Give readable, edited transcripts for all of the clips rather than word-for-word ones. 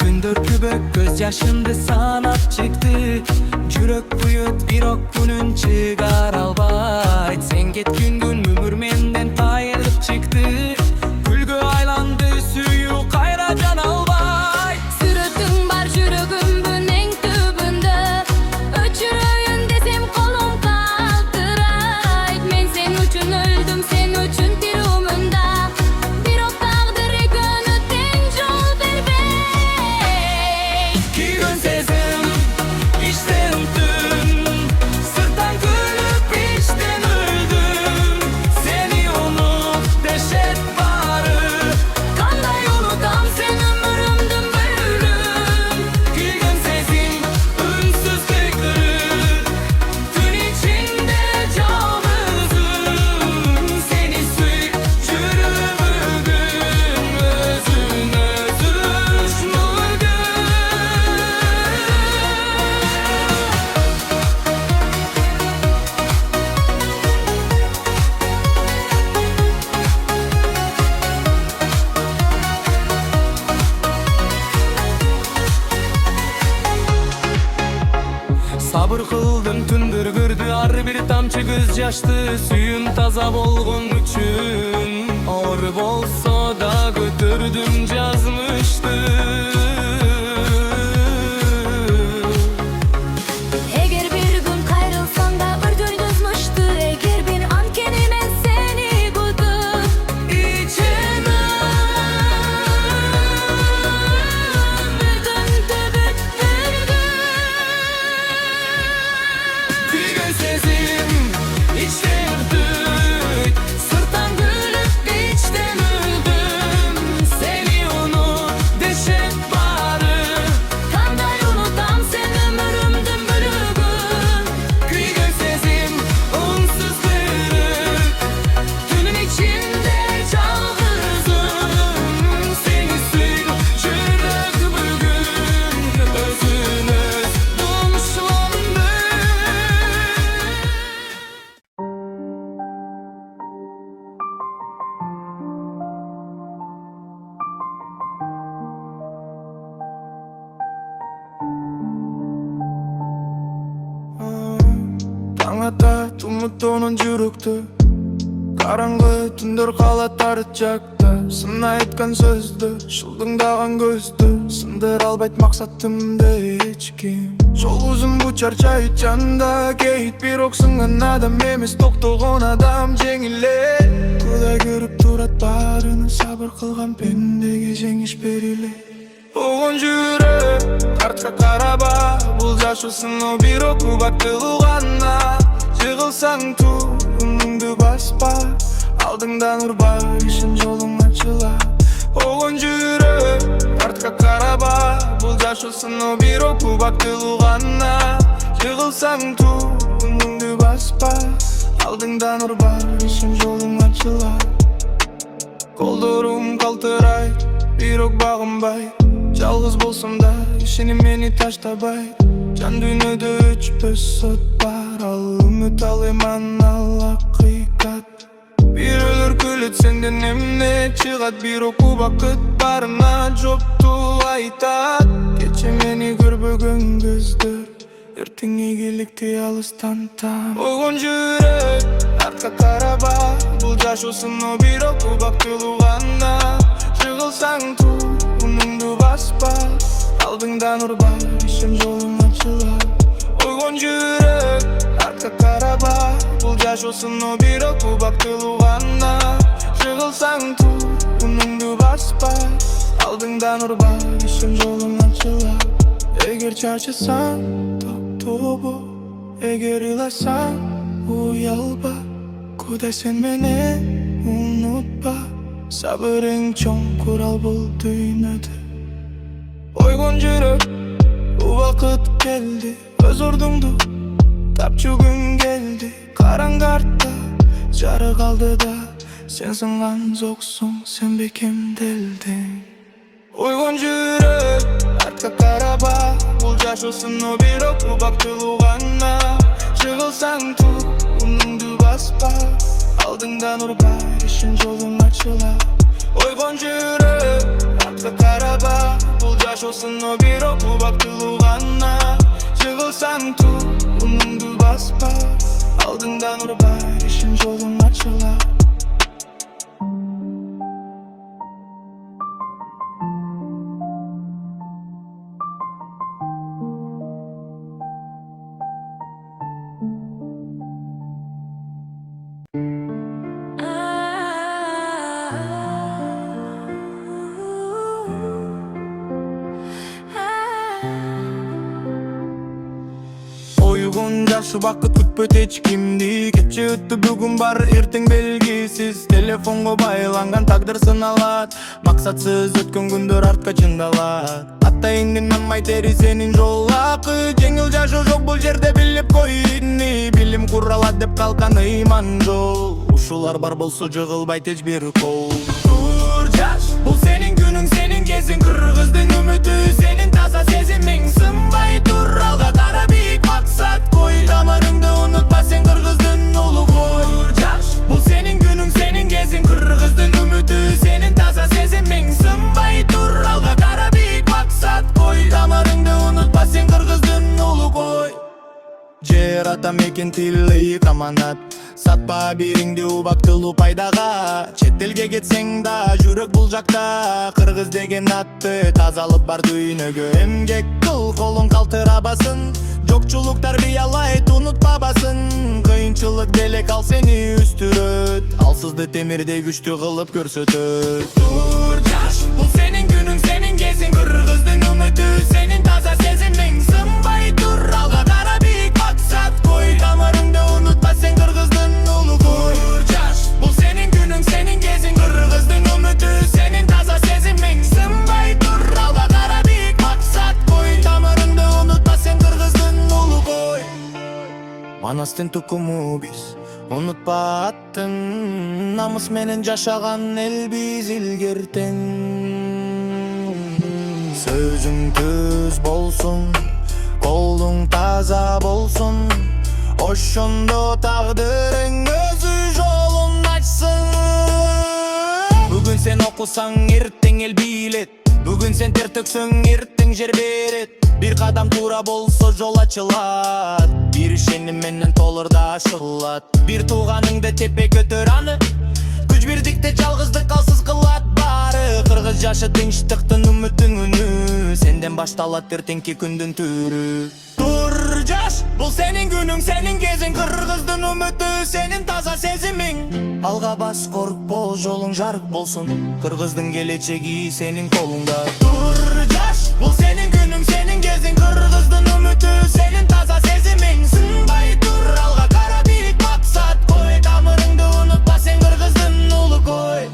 Gündür kübük göz yaşındı sanat çıktı. Jürek buyut bir ok günün çıkar albayt. Sen ketkin gün ömür menden tayılıp çıktı. Gülgü aylandı suyu kayra can albayt. Sürütün bar jürөгүмдүн эң түбүндө. Өчүрөйүн десем колум калтырайт. Мен сен үчүн өлдүм, сен үчүн тирүүмүн да. Бирок тагдыр экөөнү тең жол бербейт. Күйгөн сезим içten öptüm. Sırttan gülüp içten öldüm. Seni unut deşet barı. Кандай унутам сен өмүрүмдүн бөлүм. Gülgün sesim ünsüz kıykırır. Tün içinde yalnızım. Seni süy çürümürdüm. Özün özüş mürgün. Sabır kıldım tündür gürdü ar bir tamçı göz yaştı. Suyun taza bolgun üçün ağır bolsa da götürdüm yazmıştı. Eğer bir gün kayrılsan da ördün yazmıştı. Eğer bir an kendime seni kutup İçime bir gün töbüt Gülgün sezim içten öptük. Sırttan gülüp içten öldüm. Seni unut deşet barı. Kандай unutam sen ömürümdün bölügün. Gülgün sezim unsuz kırık. Tünün içinde yalnızım. Seni süy çürük bugün. Özün öz dumşlandı. Таң ата умут онун жүрөктү. Караңгы түндөр калат тарыт жакта. Сын айткан сөздү, шылдыңдаган көздү сындыра албайт максатымды эч ким. Жол узун бу чарчайт жанында кейит. Бирок сынган адам эмес, токтогон адам жеңилет. Кудай көрүп турат баарыны, сабыр кылган пендеге жеңиш берилет. Огон жүрөк артка караба, бул жашоо сыноо бирок убактылуу гана. Жыгылсаң туунуңду баспа, алдыңдан урба, ишин жолуң ачылат. Огон жүрөк артка караба, бул жашоо сыноо бирок убактылуу гана. Жыгылсаң туунуңду баспа, алдыңдан урба, ишин жолуң ачылат. Колдорум калтырайт, бирок багынбайт. Жалгыз болсом да ишеним мени таштабайт. Жан дүйнөдө өчпөс сот бар, ал үмүт ал эман ал акыйкат. Бирөөлөр күлөт сенден эмне чыгат, бирок убакыт барына жокту айтат. Кече мени көрбөгөн көздөр эртең ийгиликти алыстан таам. Ойгон жүрөк артка караба, бул жашоо сыноо бирок убактылуу гана. Жыгылсаң туунуңду баспа, алдыңдан урба, ишин жолуң ачылат. Ойгон жүрөк артка караба, бул жашоо сыноо бирок убактылуу гана. Жыгылсаң туунуңду баспа, алдыңдан урба, ишин жолуң ачылат. Эгер чарчасаң токтобо, эгер ыйласаң уялба. Кудай сен менен унутпа, сабырың чоң курал бул дүйнөдө. Ойгон жүрөк убакыт келди, өз ордуңду тапчу күн келди. Караңгы артта жарык алдыда, сен сынган жоксуң, сен бекем делдиң. Ойгон жүрөк артка караба, бул жашоо сыноо бирок убактылуу гана. Жыгылсаң туунуңду баспа, алдыңдан урба, ишин жолуң ачылат. Ойгон жүрөк артка караба, бул жашоо болсын о бирок убактылуу гана. Жыгылсаң туунуңду баспа, алдыңдан урбай ишин жолуң ачылат. Oygun жашы бакыт күтпөйт эч кимди. Кече өттү бүгүн бар эртең белгисиз. Телефонго байланган тагдыр сыналат, максатсыз өткөн күндөр артка чындалат. Атайыңдын нанмай тери сенин жол акы. Жеңил жашоо жок бул жерде билип кой инни. Билим куралат деп калган ыйман жол. Ушулар бар болсо жыгылбайт эч бир кол. Тур жаш, бул сенин күнүң, сенин кезиң. Кыргыздын үмүтү, сенин таза сезимиң. Сынбай тур, алга кара бийик максат кой. Тамырыңды унутпа, сен кыргыздын улу кой. Тур жаш, бул сенин күнүң, сенин кезиң. Кыргыздын үмүтү, сенин таза сезимиң. Сынбай тур, алга кара бийик максат кой. Тамырыңды унутпа, сен кыргыздын улу кой. Жер ата мекен тилей каманат. Сатпа бириңди убактылуу пайдага. Чет элге кетсең да жүрөк бул жакта. Кыргыз деген атты тазалып бар дүйнөгө. Эмгек кыл, колуң калтырабасын. Жокчулук тарбиялайт, унутпабасын. Кыйынчылык делек ал сени үстүрөт. Алсызды темирдей күчтүү кылып көрсөтөт. Тур жаш, бул сенин күнүң, сенин кезиң. Кыргыздын үмүтү, сенин таза сезимиң. Сынбай тур, алга кара бийик максат кой. Тамырыңды унутпа, сен кыргыздын улу кой. Тур жаш, бул сенин күнүң, сенин кезиң. Кыргыздын үмүтү, сенин таза сезимиң. Сынбай тур, алга кара бийик максат кой. Тамырыңды унутпа, сен кыргыздын улу кой. Манастын тукуму биз, унутпа аттың. Намыс менен жашаган эл биз илгертен. Сөзүң түз болсун, колуң таза болсун. Ошондо тагдырың өзү жолун ачсын. Бүгүн сен окусаң, эртең эл бийлет. Бүгүн сен тер төксөң, эртең жер берет. Бир кадам туура болсо жол ачылат. Бир ишеним менен толур да ашылат. Бир тууганыңды тепе көтөр аны. Күч бирдикте жалгыздык алсыз кылат баары. Кыргыз жашы тынчтыктын үмүтүң үнү. Сенден башталат эртеңки күндүн түрү. Тур жаш, бул сенин күнүң, сенин кезиң. Кыргыздын үмүтү, сенин таза сезимиң. Алга бас, коркпо, жолуң жарык болсун. Кыргыздын келечеги сенин колуңда. Тур жаш, бул сенин күнүң, сенин кезиң. Кыргыздын үмүтү, сенин таза сезимиң. Сынбай тур, алга кара бийик максат кой. Тамырыңды унутпа, сен кыргыздын улу кой.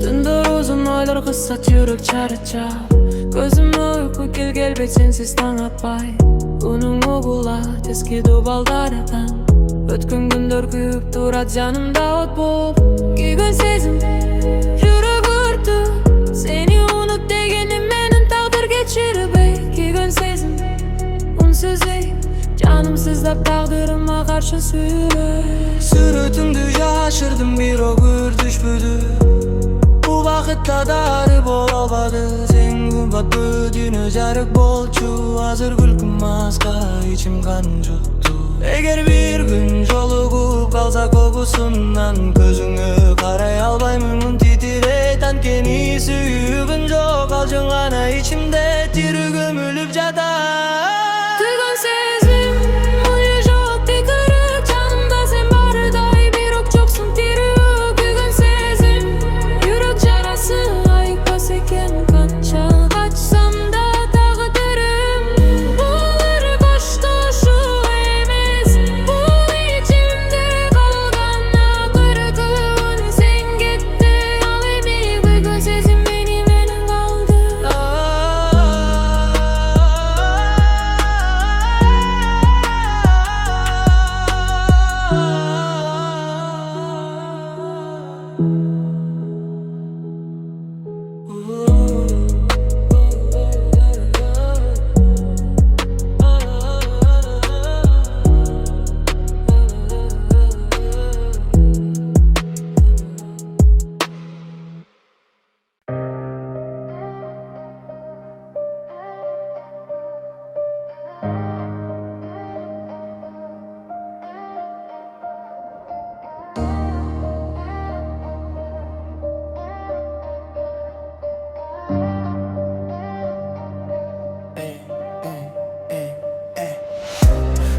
Түндер uzun ойлар кыссат жүрөк чарычап Көзүмө uyku келбейт сенсиз таң атпай Үнүң угулат эски дубалдардан Өткөн күндөр күйүп турат жанымда от болуп Күйгөн сезим жүрөк өртү Сени унут дегеним менин тагдыр кечирбей Күйгөн сезим унсуз эй Жаным сыздап тагдырыма каршы сүйлөй Сүрөтүңдү жашырдым бирок үрдүшпүдү Бул бакытта дары боло албады Сен кымбатбы дүйнө жарык болчу Азыр күлкүм аска ичим кан жутту Эгер бир күн жолугуп калсак кокусунан Көзүңө карай албаймын титирейт анткени сүйүүгүн жок Алжың гана ичимде тирүү көмүлүп жатат Күйгөн сезим мыйы жок текирик Жанымда сен бардай бирок жоксуң тирүү Күйгөн сезим жүрөк жарасы айыкпас экен канча Качсам да тагдырым бул ыр коштошуу эмес Бул ичимде калган акыркы үн Сен кеттиң ал эми күйгөн сезим менен калды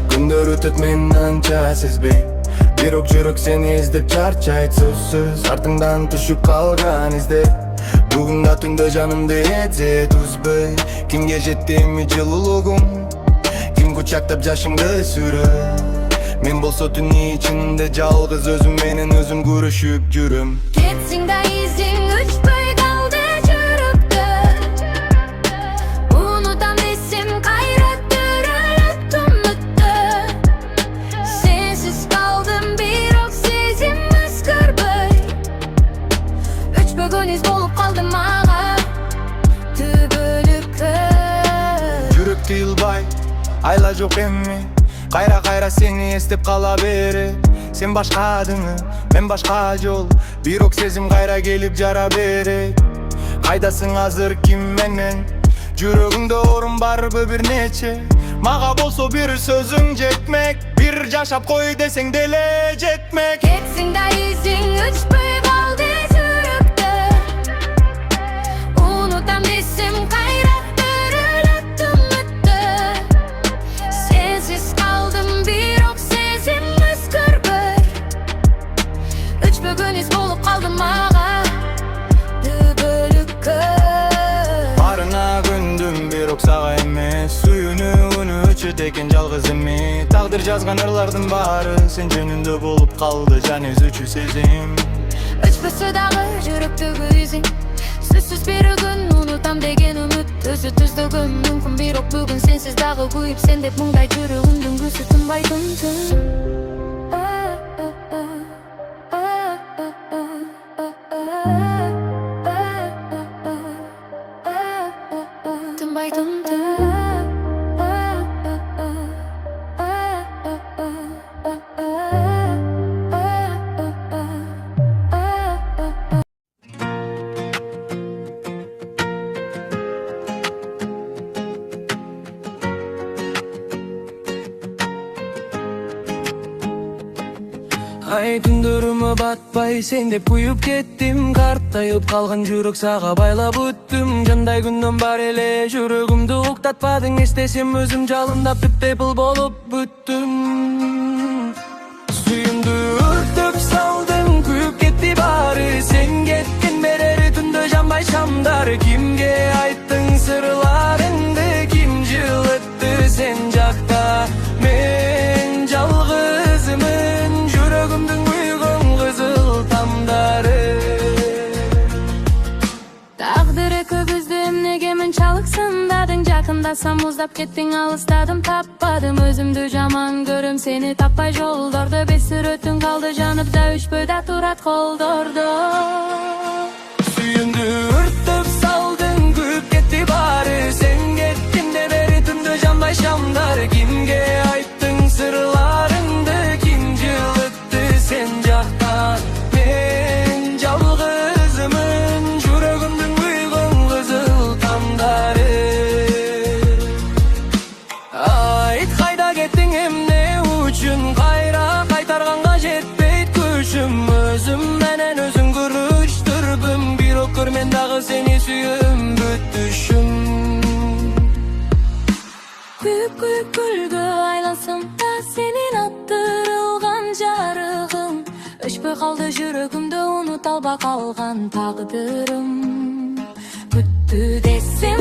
Күндөр өтөт мен анча сезбей Бирок жүрөк сени издеп чарчайт сөзсүз Артыңдан түшүп калган издер Бүгүн да түндө жанымды эзет үзбөй Кимге жетти эми жылуулугум Ким кучактап жашымды сүрөт Мен болсо түн ичинде жалгыз өзүм менен өзүм күрөшүп жүрөм Кетсең да изиң өчпөй калды жүрөктө Унутам десем кайра төрөлөт үмүттө Сенсиз калдым бирок сезим өзгөрбөй Өчпөгөн из болуп калды мага түбөлүккө Жүрөк тыйылбай, айла жок эми Кайра сени эстеп кала берет Сен башкадыңы, мен башка жол Бирок сезим кайра келип жара берет Кайдасың азыр ким менен Жүрөгүңдө орун барбы бир нече Мага болсо бир сөзүң жетмек Бир жашап кой десең деле жетмек Кетсең да изиң өчпөй калды жүрөктө Унутам десем кайра төрөлөт үмүттө Сенсиз калдым бирок сезим өзгөрбөй Өчпөгөн из болуп калды мага түбөлүккө Барына күндүм бирок сага эмес Сүйүнүүнү өчөт экен жалгыз эми Тагдыр жазган ырлардын баары Сен жөнүндө болуп калды жан өзүчү сезим Өчпөсө дагы жүрөктөгү изиң Сөзсүз бир күн унутам деген үмүт Өзү түздөгөн мүмкүн бирок бүгүн Сенсиз дагы күйүп сен деп мыңдай жүрөгүмдүн күзү тынбай тынсын Тынбай Ай түндөрүмө батпай сен деп күйүп кеттим Картайып калган жүрөк сага байлап өттүм Жандай күндөн бар эле жүрөгүмдү уктатпадың Эстесем өзүм жалындап тып-тепыл болуп бүттүм Сүйүмдү өртөп салдың күйүп кетти баары Сен кеткен берери түндө жанбай шамдар Кимге айттың сырларыңды ким Жақындасам уздап кеттің, алыстадым, таппадым. Өзімді жаман көрім, сені таппай жолдорды. Бес сүрөтүң қалды жанып да, үч бойда турат қолдорды. Сүйімді өртіп салдың, күйіп кетті бары. Сен кеттіңде бері түнді жанбай шамдар. Кімге айттың сырларыңды, кім жылытты сен жақтан? Мен жалғызымын, жүрегімдің бұйғын қызыл тамдары. Айт, қайда кеттің, эмне үчүн? Қайра қайтарғанға жетпейт күшім. Өзім менен өзім күрүштүрбүм, бирок көрмен дагы сени сүйүм бүттүшүм. Күйіп күлгө айлансам да, сенин аттырылган жарыгың. Өчпөй калды жүрөгүмдө, унута албай калган тагдырым. Бүттү десем